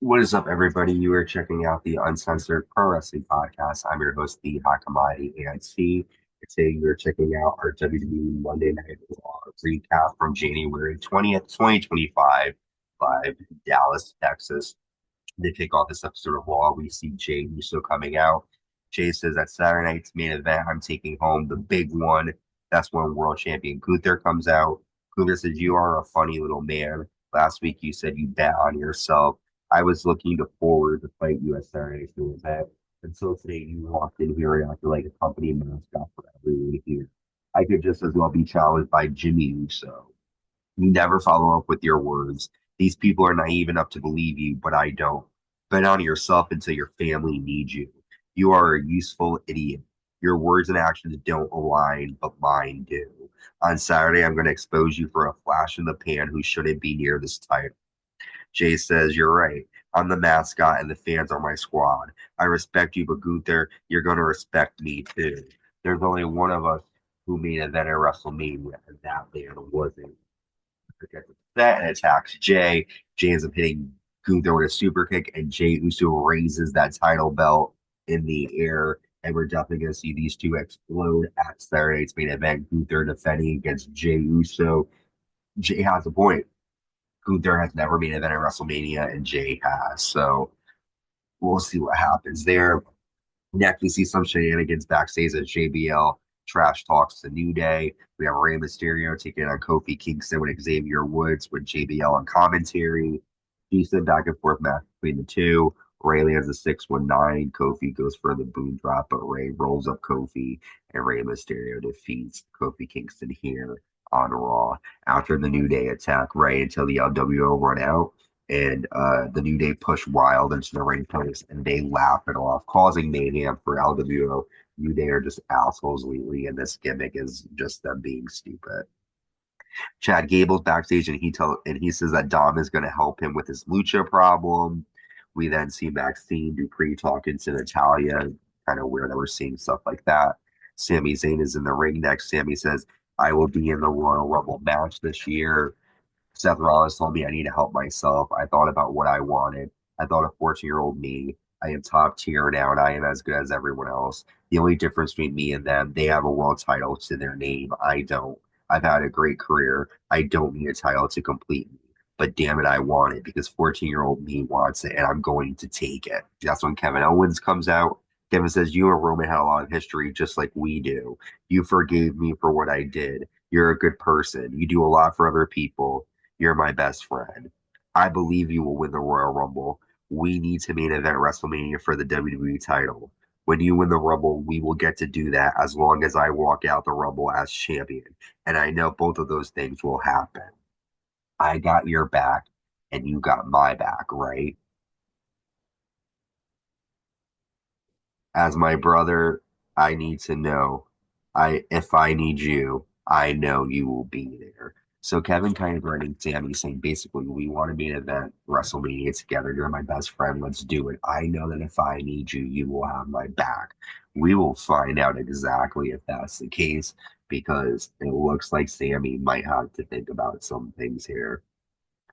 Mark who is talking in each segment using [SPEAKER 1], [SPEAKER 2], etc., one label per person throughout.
[SPEAKER 1] What is up, everybody? You are checking out the Uncensored Pro Wrestling Podcast. I'm your host, the Hakamai ANC. Today, you're checking out our WWE Monday Night Raw recap from January 20th, 2025, live in Dallas, Texas. To kick off this episode of Raw, we see Jey Uso coming out. Jey says that Saturday night's main event, I'm taking home the big one. That's when World Champion Gunther comes out. Gunther says, "You are a funny little man. Last week you said you bet on yourself. I was looking to forward to fight you at Saturday night's main event. Until today, you walked in here and acted like a company mascot for everyone here. I could just as well be challenged by Jimmy Uso. You never follow up with your words. These people are naive enough to believe you, but I don't. Bet on yourself until your family needs you. You are a useful idiot. Your words and actions don't align, but mine do. On Saturday, I'm going to expose you for a flash in the pan who shouldn't be near this title." Jay says, "You're right. I'm the mascot and the fans are my squad. I respect you, but Gunther, you're going to respect me too. There's only one of us who made event at WrestleMania, and that man wasn't." Gets upset and attacks Jay. Jay ends up hitting Gunther with a super kick, and Jey Uso raises that title belt in the air. And we're definitely going to see these two explode at Saturday night's main event. Gunther defending against Jey Uso. Jay has a point. Gunther has never made an event at WrestleMania, and Jay has. So we'll see what happens there. Next, we see some shenanigans backstage as JBL trash talks the New Day. We have Rey Mysterio taking on Kofi Kingston with Xavier Woods with JBL on commentary. Decent back and forth match between the two. Rey lands a 619. Kofi goes for the boom drop, but Rey rolls up Kofi, and Rey Mysterio defeats Kofi Kingston here on Raw. After the New Day attack Rey until the LWO run out, and the New Day push Wild into the ring post, and they laugh it off, causing mayhem for LWO. New Day are just assholes lately, and this gimmick is just them being stupid. Chad Gable's backstage, and he says that Dom is going to help him with his lucha problem. We then see Maxine Dupree talking to Natalia, kind of weird that we're seeing stuff like that. Sami Zayn is in the ring next. Sami says, "I will be in the Royal Rumble match this year." Seth Rollins told me I need to help myself. I thought about what I wanted. I thought of 14-year-old me. I am top tier now, and I am as good as everyone else. The only difference between me and them, they have a world title to their name. I don't. I've had a great career. I don't need a title to complete me. But damn it, I want it because 14-year-old me wants it, and I'm going to take it. That's when Kevin Owens comes out. Kevin says, "You and Roman had a lot of history just like we do. You forgave me for what I did. You're a good person. You do a lot for other people. You're my best friend. I believe you will win the Royal Rumble. We need to main event WrestleMania for the WWE title. When you win the Rumble, we will get to do that as long as I walk out the Rumble as champion. And I know both of those things will happen. I got your back and you got my back, right? As my brother, I need to know. If I need you, I know you will be there." So Kevin kind of running Sammy saying basically, "We want to be an event WrestleMania together. You're my best friend. Let's do it. I know that if I need you, you will have my back." We will find out exactly if that's the case because it looks like Sammy might have to think about some things here.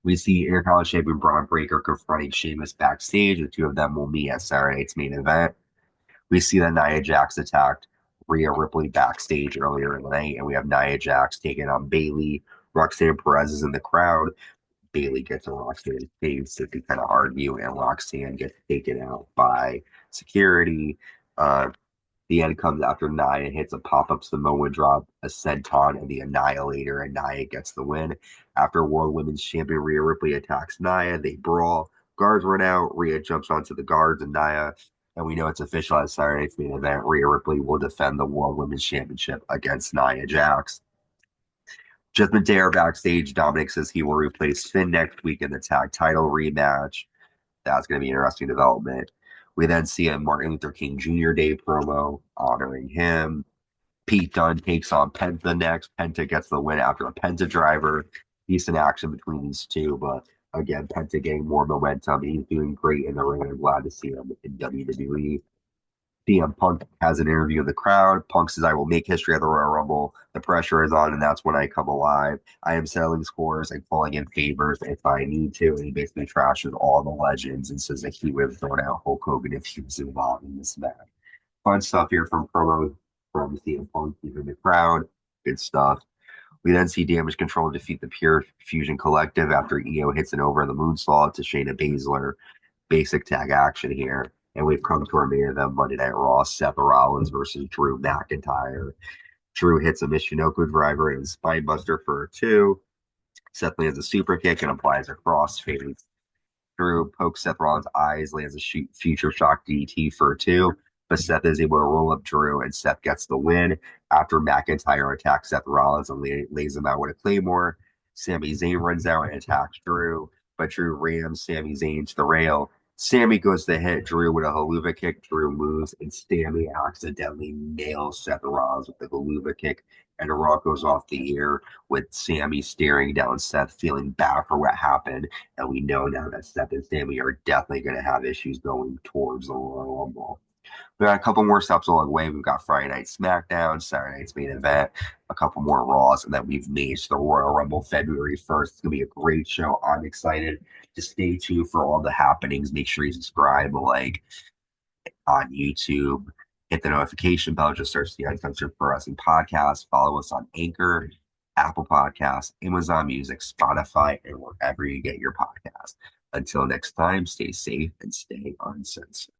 [SPEAKER 1] We see Intercontinental Champion Braun Breaker confronting Sheamus backstage. The two of them will meet at Saturday night's main event. We see that Nia Jax attacked Rhea Ripley backstage earlier in the night, and we have Nia Jax taking on Bayley. Roxanne Perez is in the crowd. Bayley gets in Roxanne's face to kind of argue, and Roxanne gets taken out by security. The end comes after Nia hits a pop-up Samoan drop, a senton, and the Annihilator, and Nia gets the win. After World Women's Champion Rhea Ripley attacks Nia, they brawl. Guards run out. Rhea jumps onto the guards, and Nia, and we know it's official at Saturday's main event. Rhea Ripley will defend the World Women's Championship against Nia Jax. Judgment Day are backstage. Dominic says he will replace Finn next week in the tag title rematch. That's going to be an interesting development. We then see a Martin Luther King Jr. Day promo honoring him. Pete Dunne takes on Penta next. Penta gets the win after a Penta driver. Decent action between these two, but again, Penta getting more momentum. He's doing great in the ring. I'm glad to see him in WWE. CM Punk has an interview with the crowd. Punk says, I will make history at the Royal Rumble. The pressure is on, and that's when I come alive. I am settling scores and calling in favors if I need to. And he basically trashes all the legends and says that he would have thrown out Hulk Hogan if he was involved in this match. Fun stuff here from promos from CM Punk, keeping the crowd. Good stuff. We then see Damage Control defeat the Pure Fusion Collective after EO hits an over the moonsault to Shayna Baszler. Basic tag action here. And we've come to our main event Monday Night Raw, Seth Rollins versus Drew McIntyre. Drew hits a Michinoku driver and spinebuster for a two. Seth lands a super kick and applies a crossface. Drew pokes Seth Rollins' eyes, lands a future shock DDT for a two, but Seth is able to roll up Drew, and Seth gets the win. After McIntyre attacks Seth Rollins and lays him out with a claymore, Sami Zayn runs out and attacks Drew, but Drew rams Sami Zayn to the rail. Sami goes to hit Drew with a Helluva Kick. Drew moves, and Sami accidentally nails Seth Rollins with the Helluva Kick, and Raw goes off the air with Sami staring down Seth, feeling bad for what happened. And we know now that Seth and Sami are definitely going to have issues going towards the Royal Rumble. We got a couple more steps along the way. We've got Friday Night SmackDown, Saturday Night's Main Event, a couple more Raws, and then we've made the Royal Rumble February 1st. It's going to be a great show. I'm excited. Just stay tuned for all the happenings. Make sure you subscribe, like on YouTube. Hit the notification bell. Just search the Uncensored Pro Wrestling Podcast. Follow us on Anchor, Apple Podcasts, Amazon Music, Spotify, and wherever you get your podcast. Until next time, stay safe and stay uncensored.